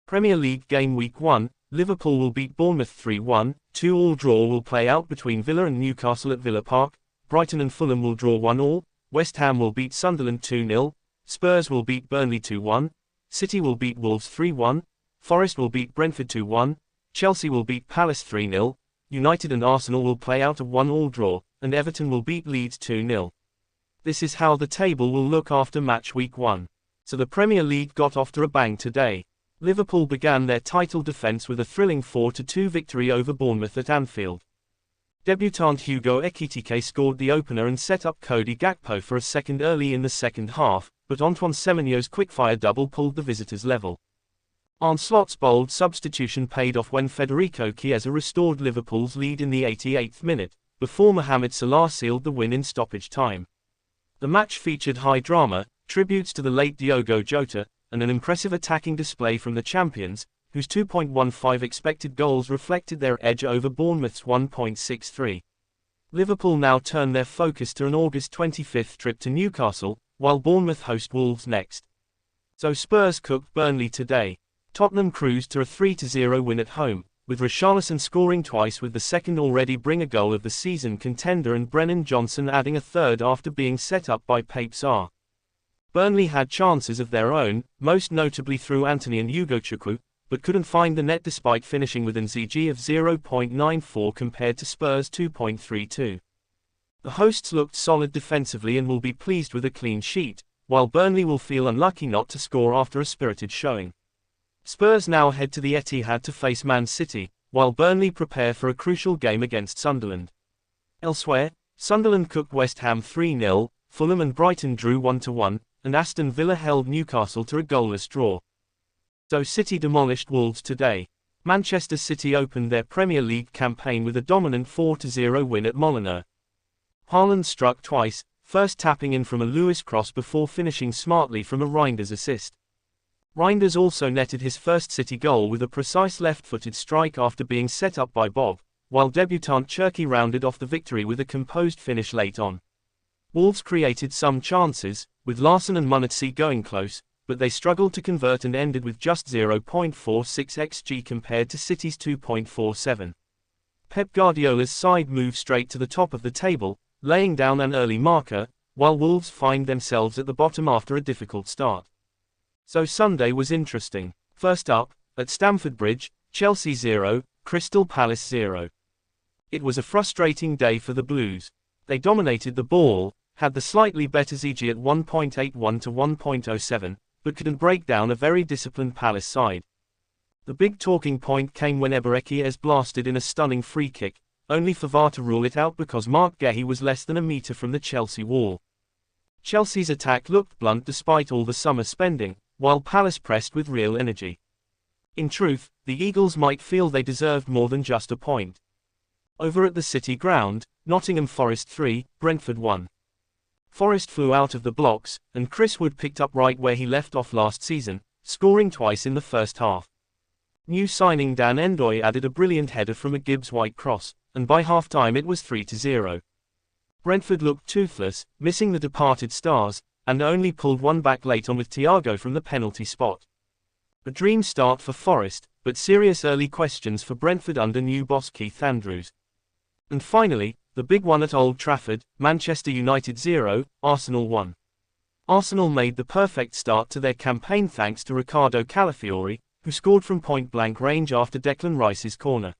Premier League game week 1, Liverpool will beat Bournemouth 3-1, 2-2 draw will play out between Villa and Newcastle at Villa Park, Brighton and Fulham will draw 1-1, West Ham will beat Sunderland 2-0, Spurs will beat Burnley 2-1, City will beat Wolves 3-1, Forest will beat Brentford 2-1, Chelsea will beat Palace 3-0, United and Arsenal will play out a 1-1 draw, and Everton will beat Leeds 2-0. This is how the table will look after match week 1. So the Premier League got off to a bang today. Liverpool began their title defence with a thrilling 4-2 victory over Bournemouth at Anfield. Debutant Hugo Ekitike scored the opener and set up Cody Gakpo for a second early in the second half, but Antoine Semenyo's quickfire double pulled the visitors level. Arne Slot's bold substitution paid off when Federico Chiesa restored Liverpool's lead in the 88th minute, before Mohamed Salah sealed the win in stoppage time. The match featured high drama, tributes to the late Diogo Jota, and an impressive attacking display from the champions, whose 2.15 expected goals reflected their edge over Bournemouth's 1.63. Liverpool now turn their focus to an August 25th trip to Newcastle, while Bournemouth host Wolves next. So Spurs cooked Burnley today. Tottenham cruised to a 3-0 win at home, with Richarlison scoring twice with the second already bring a goal of the season contender and Brennan Johnson adding a third after being set up by Pape Sarr. Burnley had chances of their own, most notably through Anthony and Ugochukwu, but couldn't find the net despite finishing with an XG of 0.94 compared to Spurs' 2.32. The hosts looked solid defensively and will be pleased with a clean sheet, while Burnley will feel unlucky not to score after a spirited showing. Spurs now head to the Etihad to face Man City, while Burnley prepare for a crucial game against Sunderland. Elsewhere, Sunderland cooked West Ham 3-0, Fulham and Brighton drew 1-1, and Aston Villa held Newcastle to a goalless draw. So City demolished Wolves today. Manchester City opened their Premier League campaign with a dominant 4-0 win at Molineux. Haaland struck twice, first tapping in from a Lewis cross before finishing smartly from a Reinders assist. Reinders also netted his first City goal with a precise left-footed strike after being set up by Bob, while debutant Cherki rounded off the victory with a composed finish late on. Wolves created some chances, with Larson and Munetsi going close, but they struggled to convert and ended with just 0.46 xG compared to City's 2.47. Pep Guardiola's side moved straight to the top of the table, laying down an early marker, while Wolves find themselves at the bottom after a difficult start. So Sunday was interesting. First up, at Stamford Bridge, Chelsea 0, Crystal Palace 0. It was a frustrating day for the Blues. They dominated the ball, had the slightly better XG at 1.81 to 1.07, but couldn't break down a very disciplined Palace side. The big talking point came when Eberechies blasted in a stunning free kick, only for VAR to rule it out because Mark Guehi was less than a metre from the Chelsea wall. Chelsea's attack looked blunt despite all the summer spending, while Palace pressed with real energy. In truth, the Eagles might feel they deserved more than just a point. Over at the City ground, Nottingham Forest 3, Brentford 1. Forest flew out of the blocks, and Chris Wood picked up right where he left off last season, scoring twice in the first half. New signing Dan Ndoye added a brilliant header from a Gibbs-White cross, and by half-time it was 3-0. Brentford looked toothless, missing the departed stars, and only pulled one back late on with Thiago from the penalty spot. A dream start for Forest, but serious early questions for Brentford under new boss Keith Andrews. And finally, the big one at Old Trafford, Manchester United 0, Arsenal 1. Arsenal made the perfect start to their campaign thanks to Ricardo Calafiori, who scored from point-blank range after Declan Rice's corner.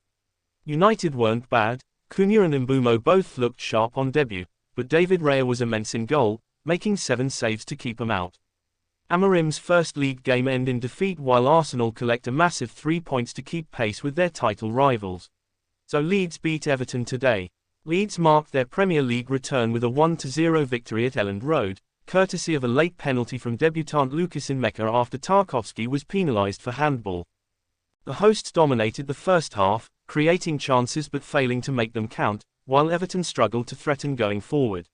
United weren't bad, Cunha and Mbeumo both looked sharp on debut, but David Raya was immense in goal, making 7 saves to keep him out. Amorim's first league game ended in defeat while Arsenal collect a massive 3 points to keep pace with their title rivals. So Leeds beat Everton today. Leeds marked their Premier League return with a 1-0 victory at Elland Road, courtesy of a late penalty from debutant Lucas Mecca after Tarkowski was penalised for handball. The hosts dominated the first half, creating chances but failing to make them count, while Everton struggled to threaten going forward.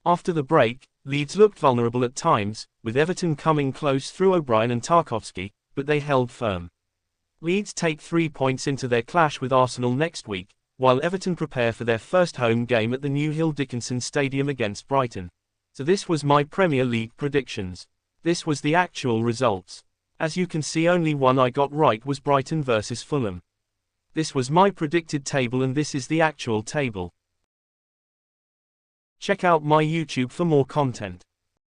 After the break, Leeds looked vulnerable at times, with Everton coming close through O'Brien and Tarkowski, but they held firm. Leeds take 3 points into their clash with Arsenal next week, while Everton prepare for their first home game at the New Hill Dickinson Stadium against Brighton. So this was my Premier League predictions. This was the actual results. As you can see, only one I got right was Brighton versus Fulham. This was my predicted table and this is the actual table. Check out my YouTube for more content.